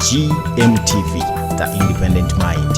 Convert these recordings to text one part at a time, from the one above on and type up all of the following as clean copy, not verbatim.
GMTV, the Independent Mind.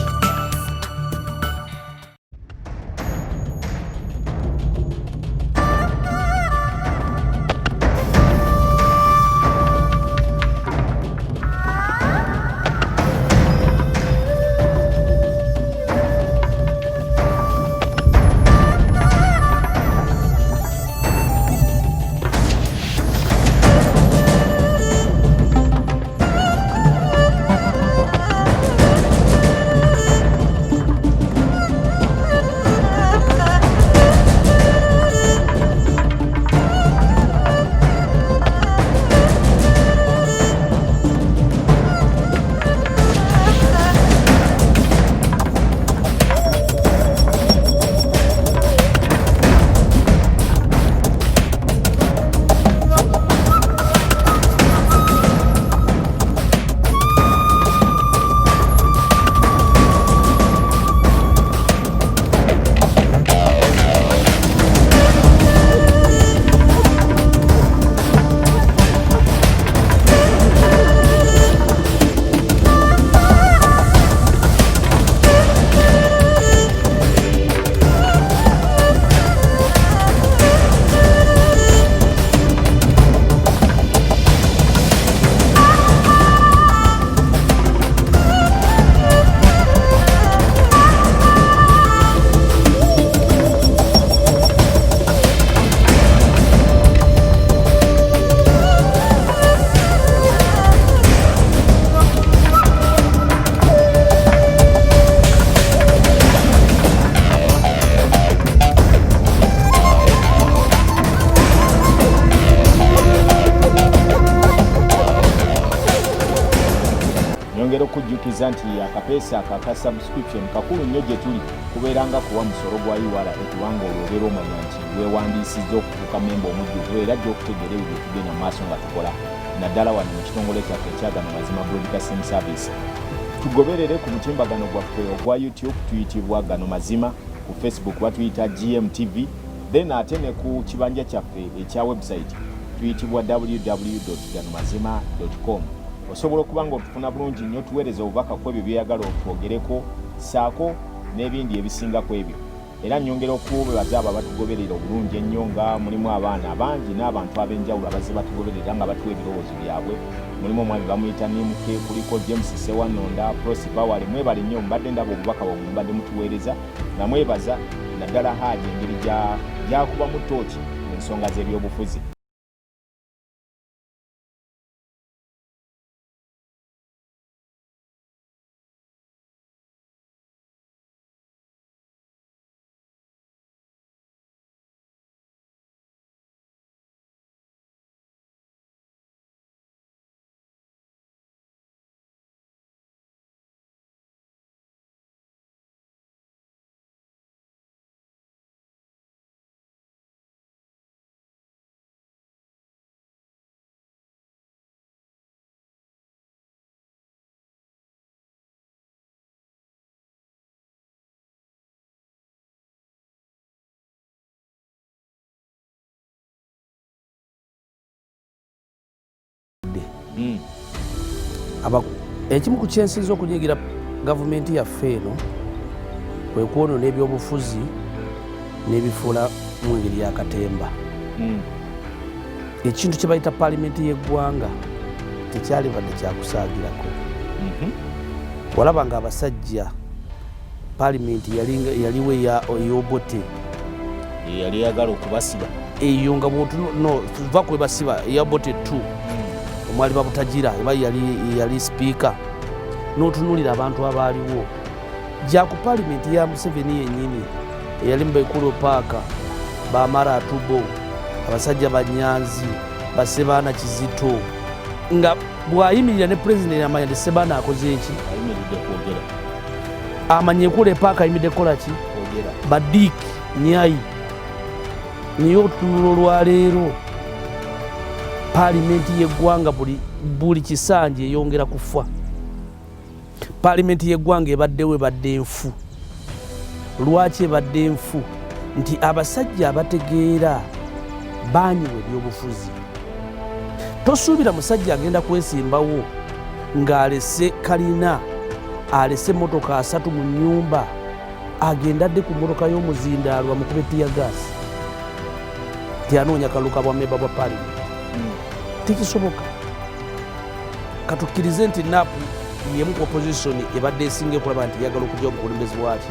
Kujjukiza nti akapeesa aka subscription kakulu nnyo gye tuli kubeeranga kuwa musolo gwa URA kubanga olwobeera omanya nti weewandiisizza okufuuka memba omujjuvu era ajja okutegeera ebyo bye tugenda maaso nga tukola naddala wano mu kitongole kyaffe ekya Gano Mazima Broadcasting Service. Tugoberere ku mutimbagano gwaffe ogwa YouTube tuyitibwa Gano Mazima, ku Facebook batuyita GMTV, then ate ne ku kibanja kyaffe ekya website tuyitibwa www.ganomazima.com. Osobola okuba ng'otufuna bulungi nnyo, tuweereza obubaka ku ebyo byeyagala otwogereko saako n'ebindi ebisingako ebyo. Era nnyongera okubebaza abo abatugoberera obulungi ennyo nga mulimu abaana abangi n'abantu ab'enjawulo abazze batugoberera nga batuwa ebirowoozo byabwe. Mulimu omwami bamuyita Nimuke, kuliko James Sewanonda, Prosper Wale. Mwebale nnyo, mbadde ndaba obubaka bwe mbadde mutuweereza nga mwebaza naddala Haaji engeri gy'akubamu ttooki mu nsonga z'ebyobufuzi. Ekimu ku kyensinza okunyigira gavumenti yaffe eno kwe kwonoona ebyobufuzi n'ebifuula mu ngeri y'akatemba. Ekintu kye bayita paalimenti y'eggwanga tekyalibadde kyakusaagirako. Walaba nga abasajja paalimenti yaliwo ey'Obote yali yagala okubasiba eyo nga tuva kwe basiba ey'Obote 2 omwali Babutagira eba yali sipiika, n'otunuulira abantu abaaliwo gya ku paalimenti ya Museveni yennyini eyali mu Baikulu Paaka, Bamara Atubo, abasajja Banyanzi, Basebaana Kizito, nga bw'ayimirira ne pulezidenti amanya nti Sebaana akoze eki? Ayimiridde kwogera. Amanya Ekulu Paaka ayimiridde kukola ki? Kwogera. Badiik Nyai. Niyo otunula olwaleero paalimenti y'eggwanga buli kisanja eyongera kufa. Paalimenti y'eggwanga ebaddewo ebadde nfu. Lwaki ebadde nfu? Nti abasajja abategeera baanyiwa ebyobufuzi. Tosuubira musajja agenda kwesimbawo ng'alese kalina alese motoka 3 mu nnyumba agendadde ku motoka y'omuzindaalwa mukube tiya gaasi tianoonya kaluka bwa memba bwa parliament tekisoboka. Katukkirize nti napu yemu ku opposition ebadde esinga okulaba nti yagala okujja obukulembezi bwaki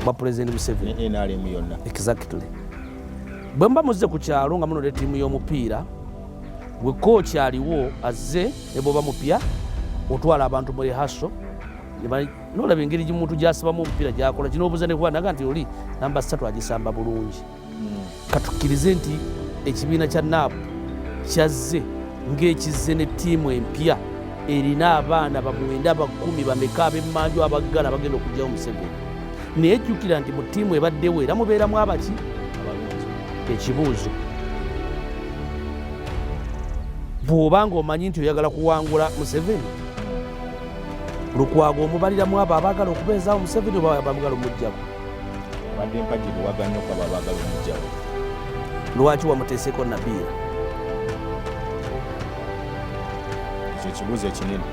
bwa President Museveni NRM yonna. Exactly. Bwe mba muzze ku kyalo nga munode ttiimu y'omupiira gwe kooki aliwo azze ne bwoba mupya otwala abantu mu rehaso nolaba engeri muntu gyasibamu omupiira gyakola kinobuuza ne kubanaga nti oli namba 3 agisamba bulungi. Katukkirize nti ekibiina kya NAP kyazze ng'ekizze ne ttiimu empya erina abaana bamwenda 10 bameka ab'emmanju abaggala bagenda okugyawo Museveni. Naye jjukira nti mu ttiimu ebaddewo era mubeeramu abaki ekibuuzo bw'obanga omanyi nti oyagala kuwangula Museveni Lukwago omubaliramu abo abaagala okubeezaawo Museveni oba abagala omuggyako badde mpagi buwaganya okwabo abaagala omuggyako. Lwaki wamuteeseeko Nabiira? Ekyo kibuuzo ekinene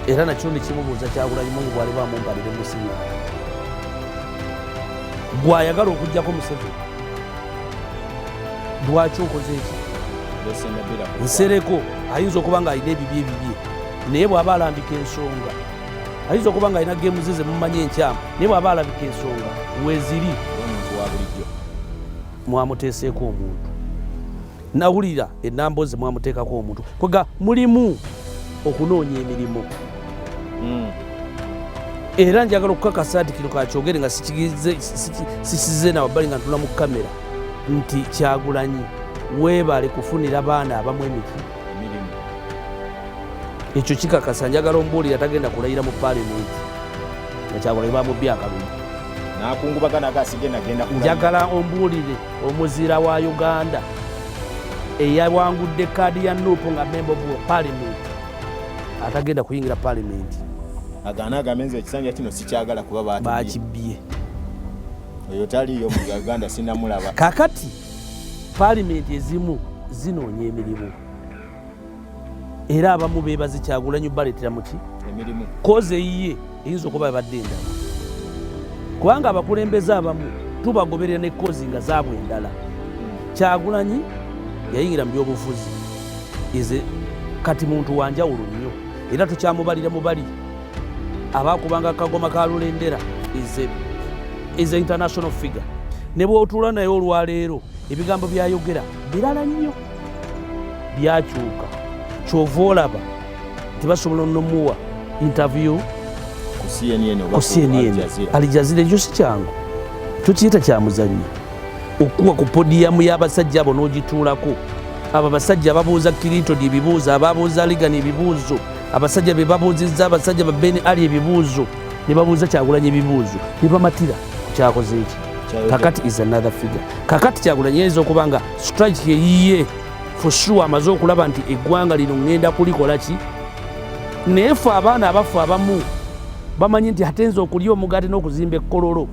era nakyo nekimubuuza Kyagulanyi Mungu bw'aliba amumbalire Museveni gw'ayagala okuggyako Museveni. Lwaki okoze eki? Nsereko ayinza okuba nga alina ebibye naye bw'aba alambika ensonga ayinza okuba nga alina geemu ze mumanyi enkyamu naye bw'aba alambika ensonga weeziri omuntu wa bulijjo. Mwamuteeseeko omuntu nawulira ennamboozi mwamuteekako omuntu kwega mulimu okunoonya emirimu era njagala okukakasa nti kino kakyogere nga sikize nawabbali nga ntula mu kamera nti Kyagulanyi weebale kufunira baana abamu emirimu. Ekyo kikakasa njagala ombuulira tagenda kulayira mu paalamenti nga Kyagulanyi bamubye akalulu n'akungubagana agaasige nagenda kulayira. Njagala ombuulire omuzira wa Uganda eyawangudde kaadi ya Nuupu nga member of parliament atagenda kuyingira paalamenti. Agaana agamenze ekisanja kino sikyagala kuba bakibbye. Oyo taliyo mu Uganda sinamulaba. Kakati paalamenti ezimu zinoonya emirimu era abamu beebaze Kyagulanyi baleetera muki emirimu koze yiye eyinza okuba badde endala kubanga abakulembeze abamu tubagoberera ne kozi nga zaabwe endala. Kyagulanyi yayingira mu byobufuzi ize kati muntu wanjawulo nnyo era tukyamubalira mubali abakubanga akagoma ka Lulendera is a international figure. Ne bw'otuula naye olwaleero ebigambo byayogera birala nnyo byakyuka kyova olaba tebasobola onomuwa interview ku CNN Al Jazeera. Ekyo si kyangu tukiyita kyamuzannyo okuwa ku podiyamu y'abasajja abo n'ogituulako abo abasajja ababuuza Clinton ebibuuzo ababuuza Reagan ebibuuzo abasajja be babuuzizza abasajja ba Ben Ali ebibuuzo ne babuuza Kyagulanyi ebibuuzo ne bamatira kyakoze eki. Kakati is another figure. Kakati Kyagulanyi yinza okuba nga strike yeyiye for sure amaze okulaba nti eggwanga lino ŋŋenda kulikola ki naye ffe abaana abafu abamu bamanyi nti atenza okulya omugaati n'okuzimba ekkololo.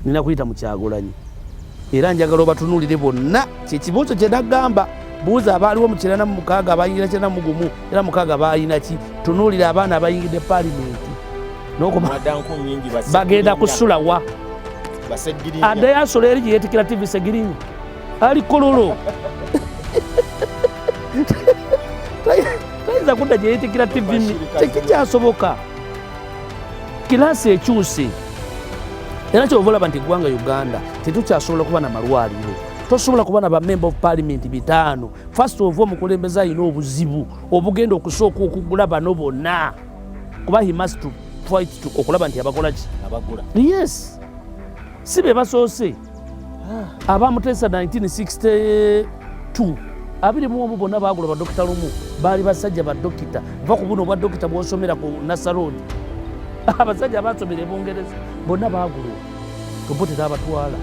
Nina kuyita mu Kyagulanyi era njagala obatunuulire bonna kyekibuuzo kye nagamba buuza abaaliwo mu 96 abayingira 91 era 6 bayina ki tunuulire abaana abayingidde paalamenti bagenda kusula wa adayasolo eri gyeyetikira TV Segirinnya ali kololo tayinza kudda gyeyetikira TV tekikyasoboka. Kilaasi ekyuse era kyova olaba nti eggwanga Uganda tetukyasobola kuba na malwaliro tosobola kuba na bamember of parliament 5 first of all omukulembeze alina obuzibu obugenda okusooka okugula bano bonna kuba he must to fight okulaba nti abakola ki abagula. Yes si be basoose abamuteesa 1962 21 bonna bagula badokita lumu baali basajja badokita va ku buno obwadokita bwosomera ku Nasarodi abasajja abasomera Bungereza bonna bagula tobotera abatwala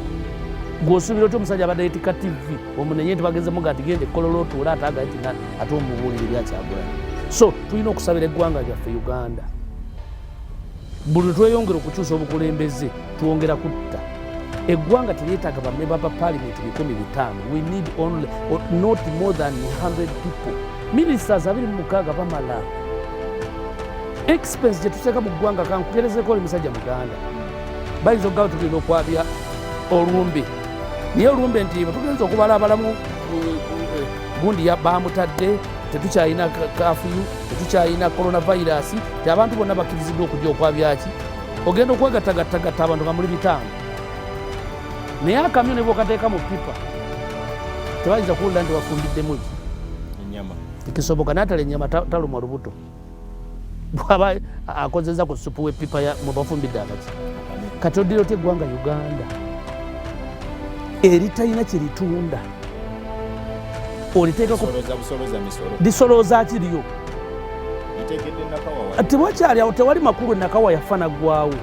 gw'osuubira otya omusajja abadde yeetika TV omunenye nti bagezemu nga tigende ekkololo otuula ataaga nti ate omubuulire bya Kyagulanyi. So tulina okusabira eggwanga lyaffe Uganda buli tweyongera okukyusa obukulembeze twongera kutta eggwanga teryetaaga bamemba ba paalamenti 500. We need only not more than 100 people ministers 26 bamala expense gyetuteeka mu ggwanga kankugerezeko oli musajja muganda bayinza okugawo tugenda okwabya olumbe naye olumbe nti tugenza okubala abalamu gundi bamutadde tetukyalina kafiyu tetukyalina coronavirus ti abantu bonna bakkiriziddwa okujja okwabyaki ogenda okwegattagattagatta abantu nga muli 5 naye akamyo ne bwokateeka mu pipa tebayinza kuwulira nti wafumbiddemu kisoboka natala ennyama talumwa lubuto bwaba akozeza ku supu w'epipa mu bafumbidde akaki kati oddira otya eggwanga Uganda eritalina kyeritunda oliteekako lisolooza kiriyo tebwakyali awo tewali makulu enakawa yafa naggwaawo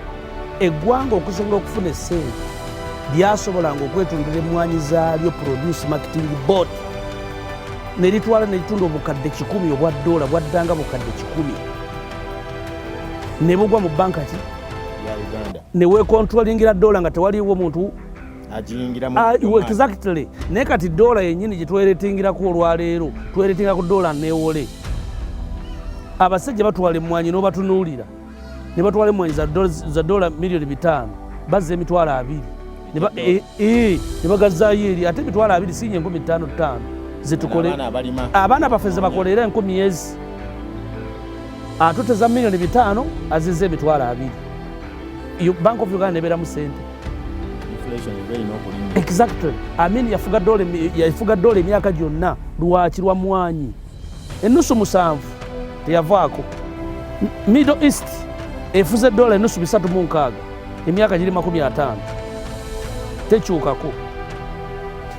eggwanga okusobola okufuna essente lyasobolanga okwetundira emmwanyi zaalyo produce marketing board neritwala neritunda obukadde 10 obwa dola bwaddanga bukadde 10 nebugwa mu banka ki newekontrolingira dola nga tewaliwo muntu exactly naye kati dola yennyini gyetweretingirako olwaleero tweretingako dola newole abasajja batwala emmwanyi n'obatunuulira ne batwala emmwanyi za dola miliyoni 5 bazza emitwalo 2 ne bagazaayo eri ate emitwalo 2 sinye 55 zetukole abaana baffe ze bakolera 10 atuteza miliyoni 5 azizza emitwalo 2 Bank of Uganda nebeera mu sente exactly amin yafuga dola emyaka gyonna lwaki lwa mwanyi ennusu 7 teyavaako Middle East efuze dola ennusu 3.6 emyaka giri 50 tekyukako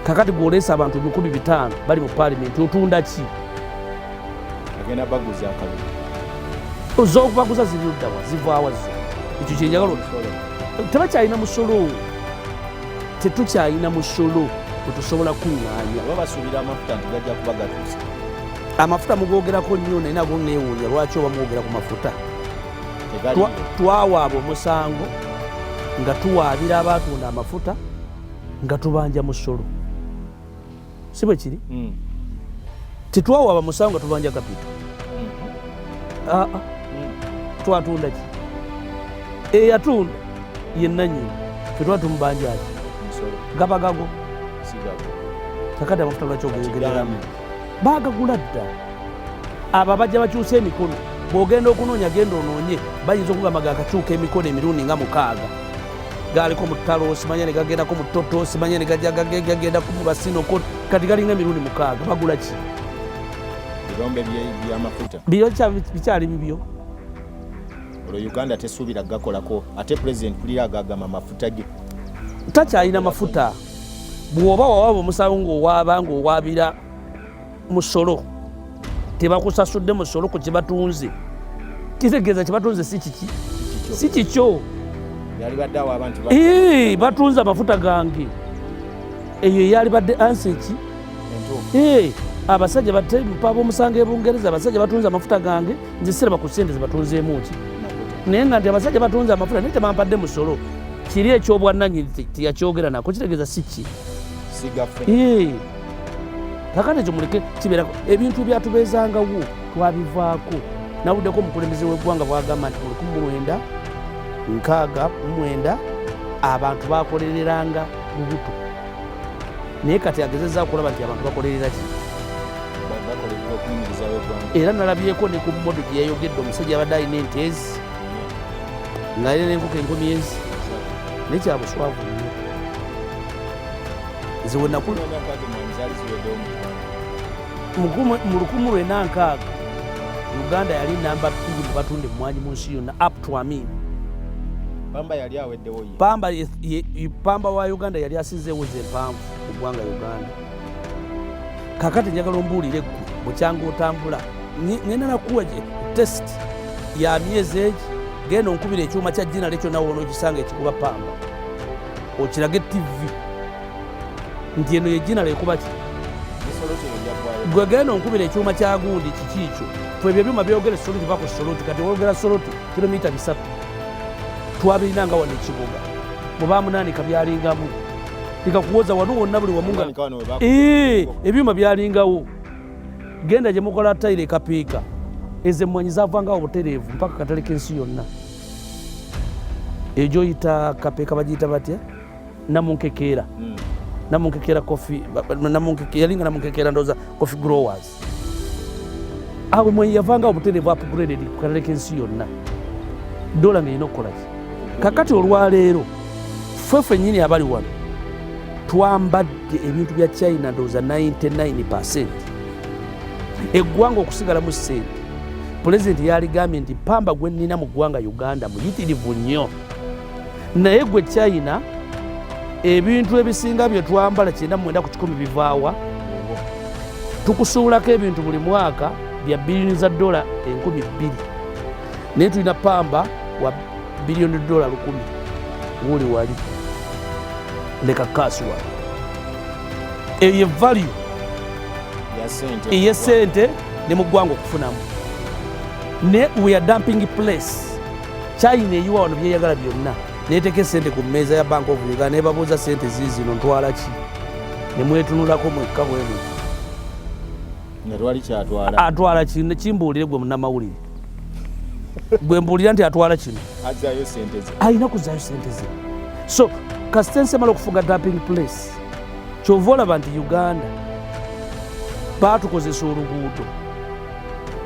kakati gwoleesa abantu 500 bali mu parliament otunda ki agenda baguza akabi oz'okubaguza ziruddawa zivaawa zo ekyo kyenjagala tebakyalina musolo tetukyalina musolo tetusobola kuŋŋaanya oba basuubira amafuta nti gajja kuba gatuuse amafuta mugogerako nnyo naye nago neewuunya lwaki oba mwogera ku mafuta twawaaba omusango nga tuwaabira abatunda amafuta nga tubanja musolo si bwe kiri tetwawaaba musango nga tubanja kapito twatunda ki eyatunda yennanyini fetwatumubanja ki gabagago kakati amafuta lwaki ogeyogereramu bagagula dda abo bajja bakyusa emikono bw'ogenda okunoonya genda onoonye bayinza okugamba gakakyuka emikono emirundi nga 6 galiko mu ttalo simanya ne gagendako mu ttoto simanya ne gagendako mu basinoko kati galinga emirundi 6 bagula ki birombe by'amafuta bikyali bibyo olwo Uganda tesuubira gakolako ate president pulira agagama amafuta ge takyalina mafuta bw'oba wawaaba omusango ng'owaaba ng'owaabira musolo tebakusasudde musolo ku kyebatunze kitegeeza kyebatunze si kiki si kikyo yalibaddeawo abantu batunze amafuta gange eyo eyali badde anseki abasajja batemupaaba omusango ebungereza abasajja batunze amafuta gange nze siraba ku ssente zebatunzeemu ki naye nga nti abasajja batunze amafuta naye tebampadde musolo kiri ekyobwannanyini teyakyogera nako kitegeeza si ki kakati ekyo muleke kibeerako ebintu byatubeezangawo twabivaako nawuddeko omukulembeze w'eggwanga bwagamba nti 1969 abantu bakolereranga lubuto naye kati agezezza okulaba nti abantu bakolerera ki era nalabyeko ne ku mmodo gye yayogedde omusajja abadde alina ente ezi ng'alina n'enkoko 10 ezi naye kyabuswavu nnyo nze wenakula mu 1960 Uganda yali namba 2 mu batunda emmwanyi mu nsi yonna up to pamba yali aweddewo pamba wa Uganda yali asinzeewo ze empanvu mu ggwanga Uganda kakati njagala ombuulire ggwe bukyanga otambula ngenda nakuwa test ya myezi egi genda onkubira ekyuma kya jinale kyonna wona ogisanga ekikuba pamba okirage TV nti eno ye jinale ekuba ki gwe genda onkubira ekyuma kya gundi kikiikyo twebyo ebyuma byogere soloti bako soloti kati wogera soloti kilomita 3 twabirinanga wano ekibuga mubamunaanika byalingamu likakuwoza wano wonna buli wamunga ebyuma byalingawo genda gye mukola tayiro ekapiika ezo emmwanyi zavanga obutereevu mpaka katale k'ensi yonna egyoyita kapiika bagiyita batya namunkekeera namunkekeera coffee yalinga namunkekeera ndowooza coffee growers awo emmwanyi yavanga obutereevu upgraded ku katale k'ensi yonna dola ng'erina okukolaki kakati olwaleero ffe ffennyini abali wano twambadde ebintu bya China ndowooza 99%. Eggwanga okusigalamu ssente pulezidenti yaligambye nti pamba gwe nnina mu ggwanga Uganda muyitirivu nnyo, naye gwe China ebintu ebisinga bye twambala 99 bivaawa? Tukusuulako ebintu buli mwaka bya biliyoni za dola 2,000 naye tulina pamba wa biliyoni dola 1,000 wuli wali leka kasiwa eyo value eye sente ne mu ggwanga okufunamu ne we are dumping place. China eyiwa wano byeyagala byonna neeteka esente ku mmeeza ya Bank of Uganda nebabuuza sente ziizino ntwala ki nemwetunulako mwekka bwenu atwala kino kimbuulire gwe munnamawulire gwe mbuulira nti atwala kino alina kuzaayo sente ze. So kasite nsemala okufuga dumping place kyova olaba nti Uganda baatukozesa oluguudo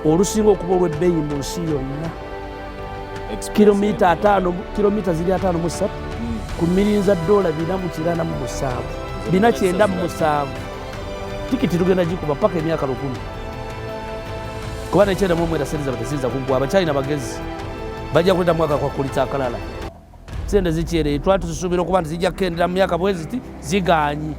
olusinga okuba olw'ebbeeyi mu nsi yonna kilomita ziri 5.3 ku miliyoni za dola 497 tikiti tugenda gikuba paka emyaka 10 kuba nekyenda mu mwera sente zabatesiza kugwa. Abachina bagezi bajja kuleta mwaka kwa kulita akalala sente zikyereye twali tusuubira okuba nti zijja kukendera mu myaka bwe ziti ziganyi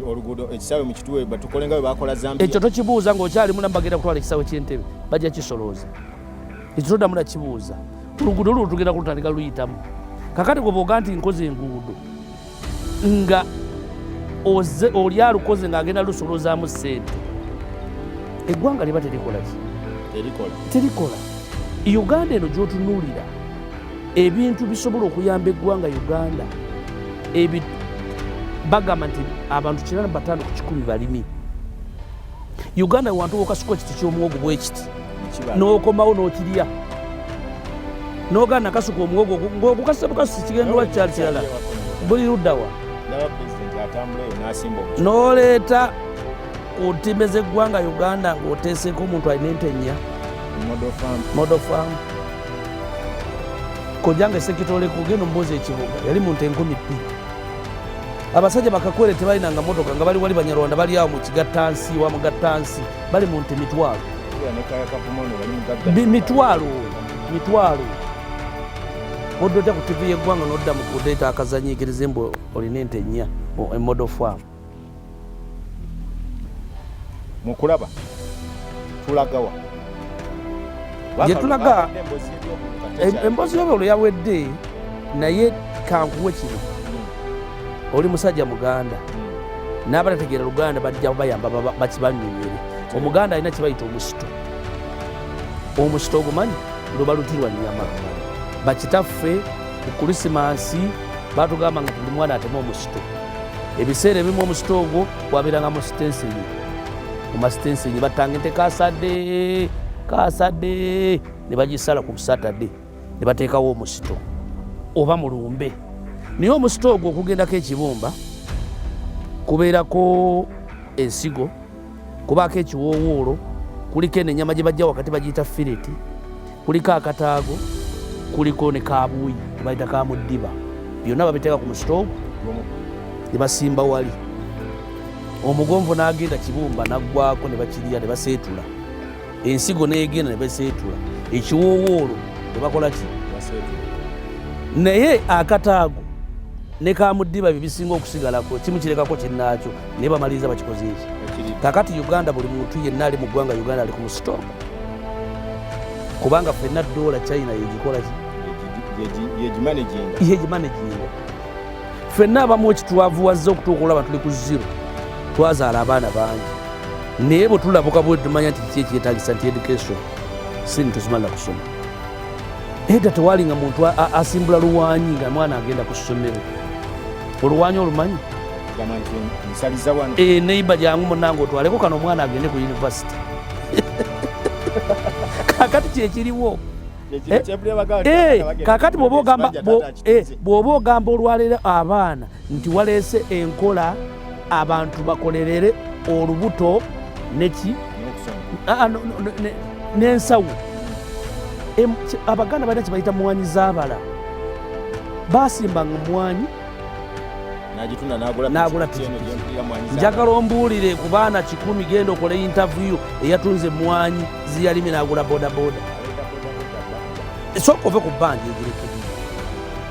oluguudo ekisaawe mu kituwe batukolenga bwe bakola Zambia ekyo tokibuuza ng'okyali muna bagenda kutwala ekisaawe ky'entebe bajja kisolooza ekyo toddamu nakibuuza. Oluguudo olwo tugenda kulutandika luyitamu kakati gwe bwoga nti nkoze enguudo nga oli alukoze ng'agenda lusoloozaamu ssente eggwanga liba terikola ki terikola. Uganda eno gy'otunuulira ebintu bisobola okuyamba eggwanga Uganda bagamba nti abantu 95 ku 100 balimi. Uganda wantu okasuka kiti ky'omuwogo bwe kiti n'okomawo n'okirya n'ogaana nakasuka omuwogo ng'ogukasa bukasi kigendwa kyali kirala buli luddawa n'oleeta ku ntime z'eggwanga Uganda ng'oteeseeko omuntu alina ente nnya model farm kojanga sekitole kugenda ombozi ekibuga yali mu nte 10,000. Abasajja bakakwere tebalinanga motoka nga bali wali Banyarwanda bali awo mu kigattansi wa mugattansi bali mu nte mitwalo odda ku TV y'eggwanga n'odda mu kudeeta akazanyiikirize mbu olina ente nnya model farm. Mukulaba tulagawa gye tulaga emboozi y'obwolo yawedde naye kankuwe kino oli musajja Muganda n'abatategeera Luganda bajja bayamba bakibanyonyere. Omuganda alina kibayita omusito ogumanyi luba lutirwa nnyama bakitaffe ku Krisimansi batugamba nga buli mwana atema omusito. Ebiseera ebimu omusito ogwo wabeeranga mu masitensenyi batanga ente kasadde ne bagisala ku Saturday ne bateekawo omusito oba mulumbe. Naye omusito ogwo okugendako ekibumba kubeerako ensigo kubaako ekiwoowoolo kuliko ennyama gye bajja wakati bagiyita fireti kuliko akataago kuliko ne kabuuyi bayita kamuddiba byonna babiteeka ku musito ogwo ne basimba wali omugonvu n'agenda kibumba naggwako ne bakirya ne baseetula ensigo n'egenda ne baseetula ekiwoowoolo ne bakola ki naye akataago ne kamuddiba bibisinga okusigalako kimukirekako kinnaakyo naye bamaliriza bakikoze eki. Kakati Uganda buli muntu yenna ali mu ggwanga Uganda ali ku musito kubanga ffenna dola China yegikola ki yegimanaginga ffenna abamu ekitwavuwazza okutuuka olaba tuli ku zero twazaala abaana bangi naye bwe tulabuka bwe tumanya nti kiki ekyetagisa nti education sini tuzimalira kusoma edda tewali nga muntu asimbula luwanyi nga mwana agenda ku ssomero oluwanyi olumanyi kugamba nti nsaliza wano neighbor jangu munange otwaleko kano omwana agende ku university kakati kyekiriwo kakati bw'oba ogamba olwaleero abaana nti waleese enkola abantu bakolerere olubuto neki n'ensawo. Abaganda balina kye bayita mwanyi z'abala, basimbanga mwanyi n'agula pikipiki. Njagala ombuulire ku baana 10 genda okola interview eyatunze mwanyi ziyalime n'agula bodaboda. Esooka ove ku bbanja egireke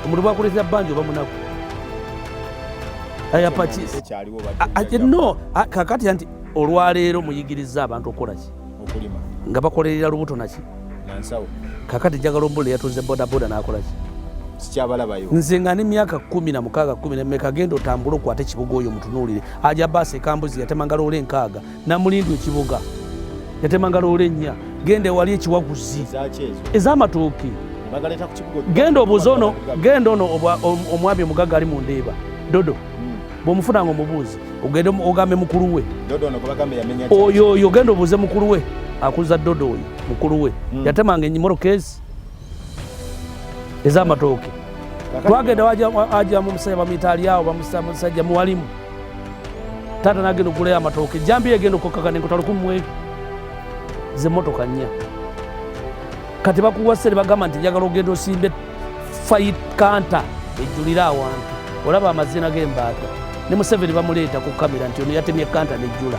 omuntu bwakuleetera bbanja oba munaku no kakati nti olwaleero muyigiriza abantu okukolaki nga bakolerera lubuto naki kakati njagala ombuulire yatunze bodaboda n'akolaki nze nga n'emyaka 16 14 genda otambule okwate ekibuga oyo mutunuulire aja baasi ekambuzi yatemanga loole 6 namulindu ekibuga yatemanga loole 4 genda ewali ekiwaguzi ez'amatooke genda obuuza ono genda ono omwami omugaga ali mu Ndeeba Dodo bw'omufunanga omubuuzi ogende ogambe mukulu we oyo genda obuuze mukulu we akuza Dodo oyo mukulu we yatemanga enyimorokezi ez'amatooke. Twagenda waja mu musajja bamwitaali awo bamusajja muwalimu taata nagenda okugulayo amatooke jambi egenda okukakana enkota 10 ze motoka 4 kati bakuwasere bagamba nti njagala ogenda osimbe fight kanta ejjulira awantu olaba amazina g'embaata ne Museveni bamuleeta ku kamera nti ono yatemye kanta nejjula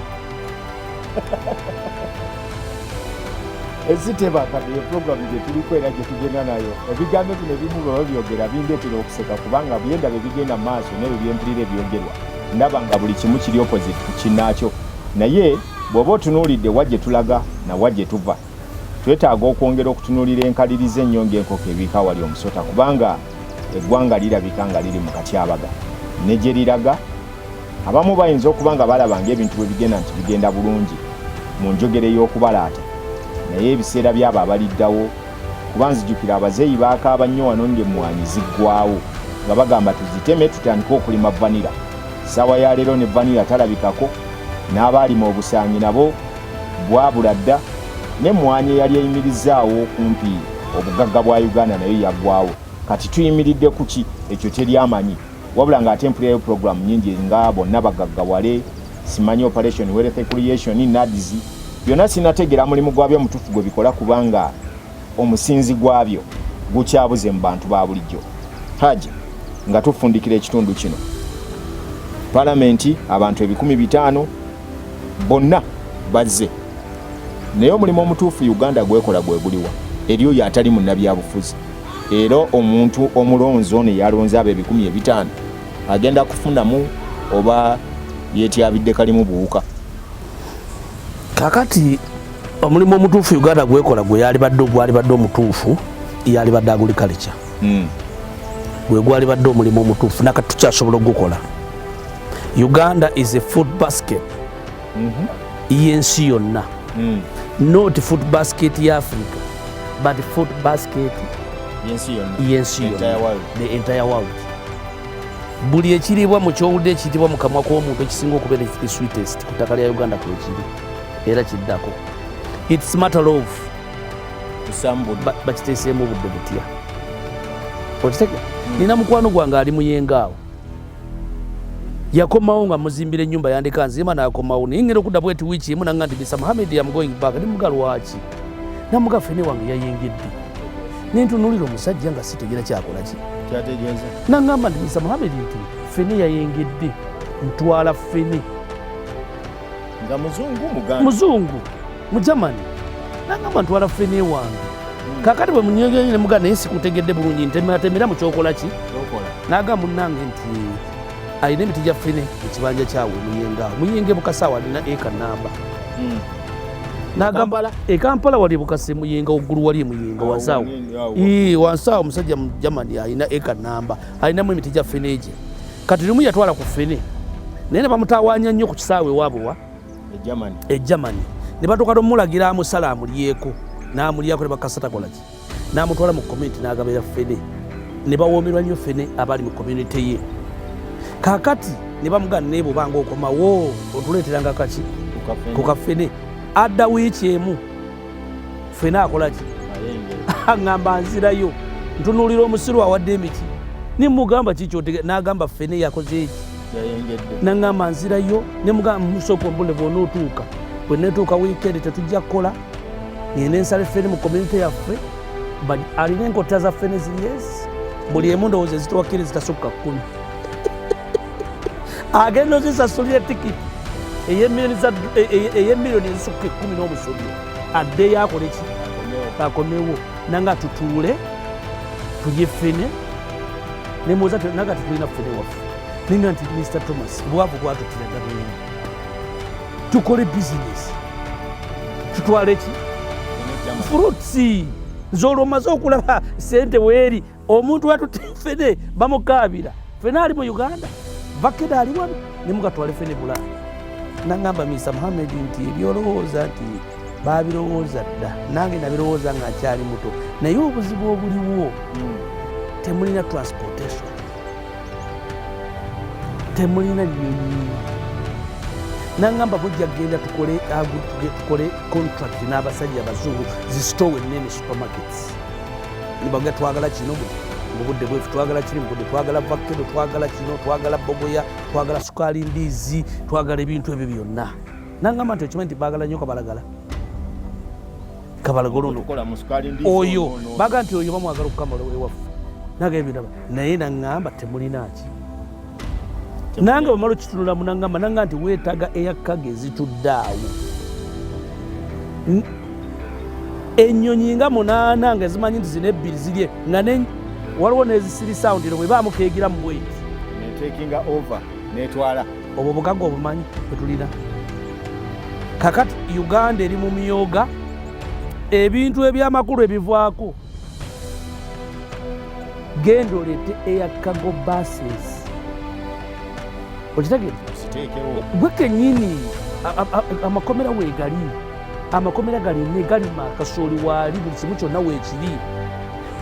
eziteba kati program gye tuliko era gye tugenda nayo ebigambo bino ebimu baba byogera bindeetera okuseka kubanga byenda bwe bigenda maaso nebwe byempulira ebyogerwa ndaba nga buli kimu kiri opposite ku kinnaakyo naye bw'oba otunuulidde wajje tulaga na wajje tuva twetaaga okwongera okutunuulira enkaliriza ennyo ng'enkoko ebiika wali omusota kubanga eggwanga lirabika nga liri mu katyabaga ne gye liraga abamu bayinza okuba nga balaba ng'ebintu bwe bigenda nti bigenda bulungi mu njogere y'okubalaata naye ebiseera byabo abaliddawo kuba nzijukira abazeeyi baakaaba nnyo wano ng'emmwanyi ziggwawo nga bagamba tuziteme tutandike okulima vanira. Ssaawa ya leero ne vanira talabikako n'abaalima obusaanyi nabo bwabula dda n'emmwanyi eyali eyimirizaawo kumpi obugagga bwa Uganda nayo yaggwawo. Kati tuyimiridde ku ki ekyo teryamanyi wabula ng'ate mpulirayo puroguramu nnyingi nga bonna bagaggawale simanyi operation wealth creation NADS byonna sinategera mulimu gwabyo mutufu gwe bikola kubanga omusinzi gwabyo gukyabuze mu bantu ba bulijjo. Haji nga tufundikira ekitundu kino palamenti abantu 500 bonna bazze naye omulimu omutuufu Uganda gwekola gwe guliwa eri oyo atali munnabyabufuzi era omuntu omulonzi ono yalonze abo 500 agenda kufunamu oba yeetyabidde kalimu buwuka. Kakati omulimu omutuufu Uganda gwekola gwe gwali badde omutuufu yali badde agriculture gwe gwali badde omulimu omutuufu nakati tukyasobola ogukola. Uganda is a food basket y'ensi yonna not food basket ya Africa but food basket y'ensi yonna the entire world. Buli ekiribwa mu kyowudde ekiyitibwa mu kamwa k'omuntu ekisinga okubeera the sweetest ku ttaka lya Uganda kwekiri era kiddako. It's matter of bakiteeseemu obudde butya otitege. Nina mukwano gwange ali Muyengaawo yakomawo nga muzimbira ennyumba yandika nzima n'akomawo ningera okudda bweti wiiki emu nanga nti Mr. Mohamed I'm going back ndi mugalwaki namuga fene wange yayengedde nintunulira omusajja nga sitegera kyakola ki kyategeeza nangamba nti Mr. Mohamed nti fene yayengedde ntwala fene nga muzungu mu Germany nangamba ntwala fene wange kakati bwe munyegere ne muga naye sikutegedde bulungi ntemera mu kyokola ki nagamba munnange nti alina emiti gya fene mu kibanja kyawe Muyenge Bukasaawa alina eka namba nagamba Kampala wali Bukase Muyenga waggulu wali Muyenga wasaawo wansaawo omusajja mu Germany alina eka namba alinamu emiti gya fene egye kati limu yatwala ku fene naye ne bamutawaanya nnyo ku kisaawe waabwe e Germany ne batuuka n'omulagira amusala amulyeko n'amulyako ne bakasatakola ki n'amutwala mu community n'agabira fene ne bawoomerwa nnyo fene abali mu community ye. kakati ne bamugana neebo banga okomawo otuleeteranga kaki ku kafene adda wiiki emu fene akolaki aŋŋamba nzirayo ntunuulira omusiru awadde emiti nimugamba kikyotege n'agamba fene yakoze eki naŋŋamba nzirayo nemugamba musooka ombule bwonootuuka bwe netuuka wiikendi tetujja kukola ngende nsala fene mu community yaffe alina enkota za fene ziyesi buli emu ndowooza ezituwakire zitasukka 10 agenda ozisasulira tikiti ey'emiliyoni ezisukka 10 n'omusobyo addeyo akoleki akomewo nanga tutuule tulye fene nemuoza naga tetulina fene waffe ninga nti Mr. Thomas bwavu bwatutiraga bwene tukole bizinesi tutwale ki fruitsi nzolwo omaze okulaba sente weeri omuntu watutte fene bamukaabira fene ali mu Uganda vakeda ali wano nemugatwale fene Bulaaya naŋŋamba Mr. Muhammad nti ebyolowooza nti babirowooza dda nange nabirowooza nga akyali muto naye obuzibu obuliwo temulina transportation temulina nnyonyi naŋŋamba bujja kgenda tukole contract n'abasajja abazungu zisitowe ennene supermarkets nibaga twagala kino mu budde bwefu twagala kiri mu budde twagala vakedo twagala kino twagala bogoya twagala sukaali mbizi twagala ebintu ebyo byonna naŋŋamba nti okimanyi nti baagala nnyo kabalagala oyo baga nti oyo bamwagala okukamala ewaffe nagebiraba naye naŋŋamba temulinaaki nange bamala okitunula munaŋŋamba nanga nti weetaga eyakkaga ezitudde awo ennyonyi nga 8 nga zimanyi nti zino 2 zirye nga waliwo nezisirisawundiro bwe bamukeegira mu bweti netekinga over netwala obwo bugagga obumanyi bwetulina kakati Uganda eri mu miyoga ebintu ebyamakulu ebivaako genda olete eyakkago buses okitegeera gwe kennyini amakomera weegali amakomera galima kasooli waali buli kimu kyonna weekiri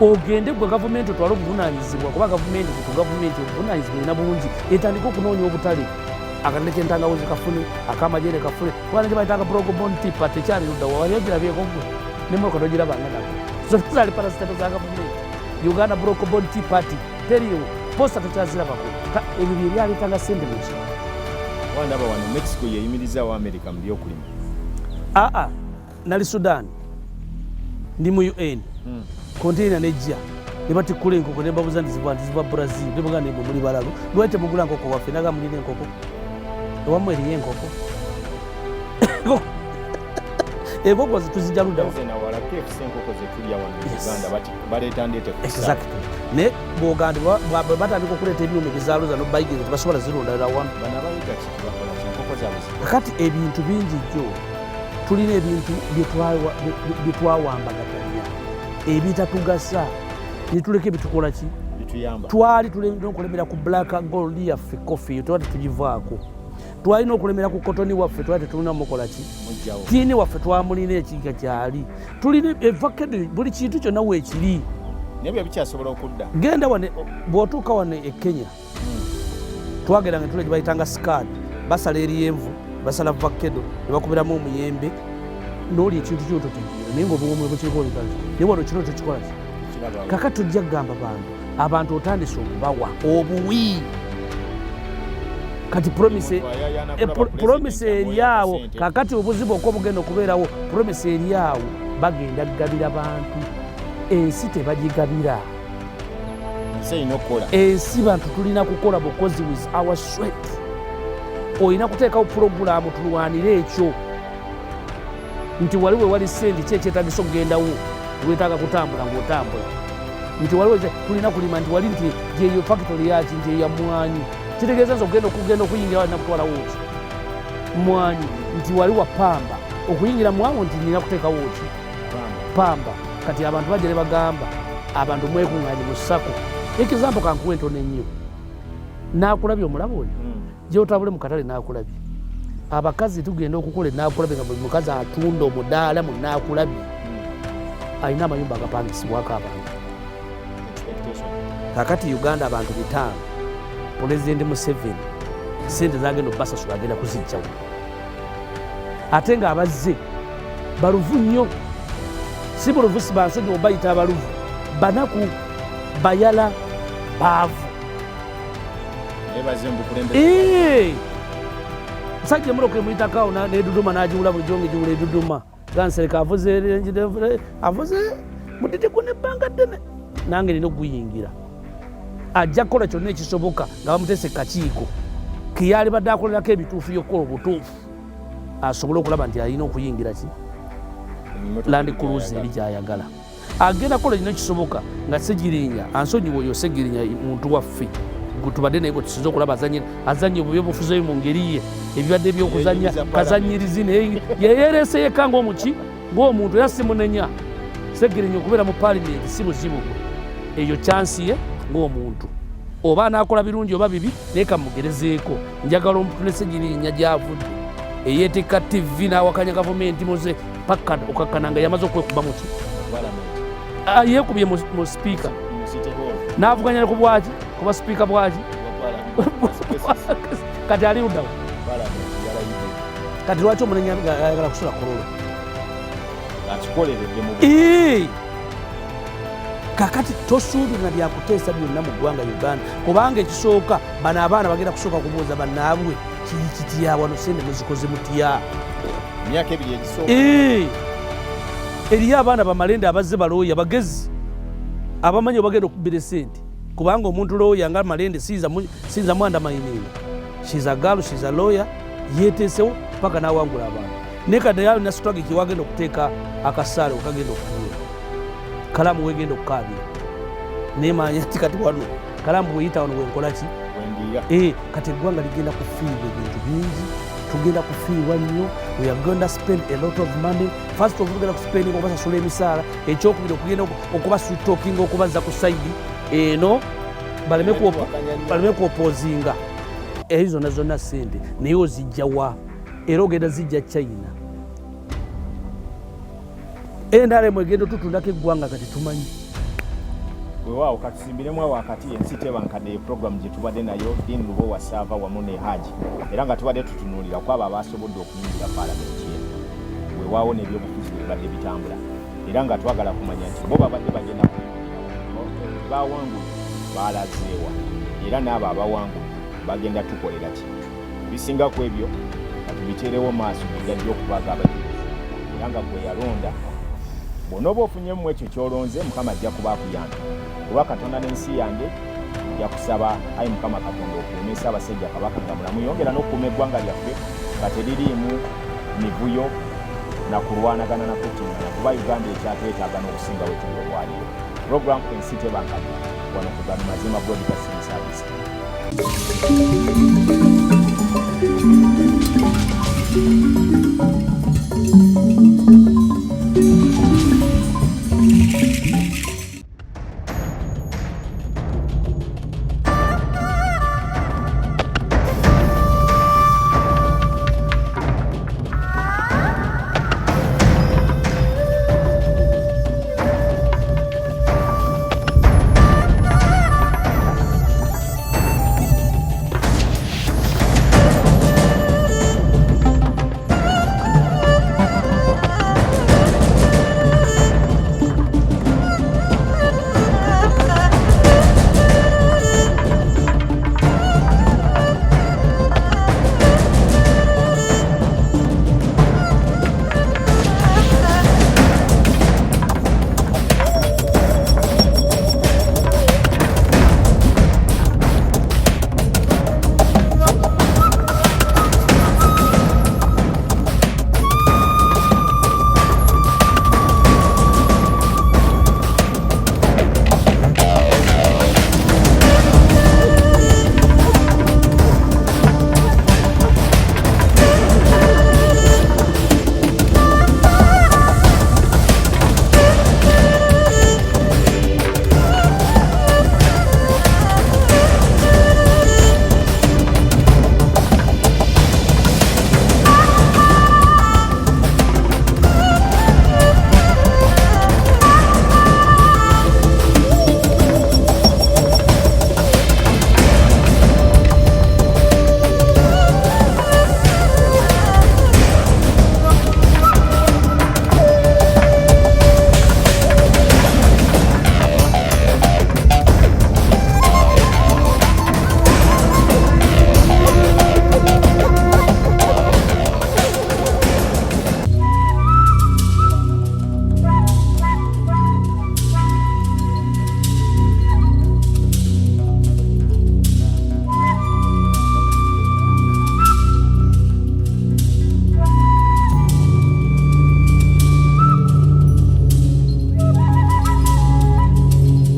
ogende gwe gavumenti otwale obuvunaanyizibwa kuba gavumenti gavumenti obuvunaanyizibwa erina bungi etandika okunoonya obutale akatale k'entangawuzi kafune akamajere kafune kubanga kye bayitanga brogobon tipa tekyali luddawa wali ogirabyeko gwe nemoka togirabanga nako zonna zaali parasitato za gavumenti Uganda brogobon tea party teriyo posta tokyazirabako ebyo bye byaleetanga sente muki wandaba wano Mexico yeyimirizaawo America mu byokulima nali Sudan ndi mu UN konteina nejja ne batikkula enkoko ne babuza nti ziva Brazil ne bagamba nemwe muli balalu lwaki temugula nkoko waffe naga mulina enkoko ewamu eriyo enkoko enkoko tuzijja ludda naye bwogandi bwe batandika okuleeta ebyuma ebizaaluza nobayigiza tebasobola zirondalira wamu kakati ebintu bingi jjo tulina ebintu byetwawambagatanya ebitatugasa nituleka ebitukola ki twali tulina okulemera ku black gold yaffe kofi twali tugivaako twalina okulemera ku kotoni waffe twali tetulina mukola ki tiini waffe twamulina ekiga kyali tulina evakedo buli kintu kyonna weekiri nebyo bikyasobola okudda genda wane bw'otuuka wane e Kenya twageranga tule gyebayitanga skad basala eryenvu basala vakedo ne bakubiramu omuyembe n'oli ekintu kyototegeera naye ngaobuwomu bwekirikolikaki naye wano kiro tekikola ki kakati tujja kugamba abantu otandise okubawa obuwi kati promise eryawo kakati obuzibu okobugenda okubeerawo promise eryawo bagenda kugabira bantu ensi tebagigabira ensi bantu tulina kukola bukozi with our sweat olina kuteekawo puroguramu tulwanire ekyo nti waliwo wali sendi kyekyetagisa okugendawo wetaaga kutambula ngaotambula nti waliwo tulina kulima nti wali nti gyeyo factory yaki nti eyamwanyi kitegeeza nti okugenda okuyingira walina kutwalawo ki mwanyi nti wali wa pamba okuyingira mwangu nti nina kuteekawo ki pamba kati abantu bajja ne bagamba abantu mwekuŋŋaanye mu ssako ekizampo kankuwa entono ennyo naakulabye omulaba oyo gyotambule mu katale naakulabye abakazi tugenda okukola enaakulabye nga buli mukazi atunda omudaala mu naakulabye alina amayumba agapangisibwako abantu kakati Uganda abantu 5 President Museveni sente zagenda obbasasula agenda kuzijjawo ate nga abazze baluvu nnyo si buluvu si bansonyi obayita abaluvu banaku bayala baavu musajja emulokole muyitakawo neduduma nagiwula bulijjo ngigiwula eduduma gansereka avuze muditeko nebbanga ddene nange nina okuguyingira ajja kukola kyonna ekisoboka nga bamutese kakiiko kiyali badde akolerako ebituufu byokukola obutuufu asobole okulaba nti alina okuyingira ki Land Cruiser eri gyayagala agenda kukola kino ekisoboka nga Segirinya ansonyiwa oyo Segirinya muntu waffe tubadde naye tusinza okulaba azanye obubyobufuzi mu ngeri ye ebibadde byokuzanya kazanyirizi naye yeyereese yekka ng'omuki ng'omuntu era simunenya Segirinya okubeera mu paalimenti si buzibu bwe eyo chansi ye ng'omuntu oba anaakola birungi oba bibi naye kamugerezeeko njagala omuntu ne Segirinya gy'avudde eyeetekka TV n'awakanya gavumenti muze paka okakkana nga yamaze okwekuba muki yeekubye mu sipiika n'avuganya ku bwaki kuba sipiika bwaki kati ali luddawo kati lwaki omunenya ayagala kusula kololo kakati tosuubira byakuteesa byonna mu ggwanga Uganda kubanga ekisooka bano abaana bagenda kusooka kubuuza bannaabwe kiri kitya wano sente muzikoze mutya myaka ebiri egisooka eriyo abaana bamalende abazze balooya bagezi abamanyi obagenda okubbira sente kubanga omuntu looya nga malende sinza mwanda mayininga she's a girl, she's a lawyer yeeteesewo paka n'awangula abantu naye kati yali nasitwagiki wagenda okuteeka akasaale okagenda okutuula kalamu wegenda okukaabira naye manya nti kati wano kalamu weyita wano wenkola ki kati eggwanga ligenda kufiirwa ebintu bingi tugenda kufiirwa nnyo we are going to spend a lot of money first of all tugenda kuspendinga okubasasula emisaala ekyokubiri okugenda okuba sweet talking okubazza ku saidi eno baleme kuopozinga ezo zonna zonna sente naye ozijjawa era ogenda zijja China NRM egenda tutundako eggwanga kati tumanyi weewaawo katusimbiremu awo akati ensi tebankadde program gye tubadde nayo Dean Lubowa Sava wamu ne Haji era nga tubadde tutunuulira ku abo abasobodde okuyingira paalamenti eno weewaawo n'ebyobufuzi bibadde bitambula era nga twagala kumanya nti bo babadde bagenda kuyingira bawangulu baalazeewa era n'abo abawangulu bagenda tukolera ki bisinga ku ebyo katubiteerewo maaso bigajja okubaaga abajulizi era nga gwe yalonda bw'onooba ofunyemu ekyo ky'olonze Mukama ajja kuba akuyamba kuba Katonda n'ensi yange nja kusaba ayi Mukama Katonda okuume Ssaabasajja Kabaka nga mulamu yongera n'okukuuma eggwanga lyaffe nga teririimu mivuyo na kulwanagana na kutingana kuba Uganda ekyatwetaaga n'okusinga we tuli olwaliro program ensi tebankadde wano ku Ganu Mazima Broadcasting Service.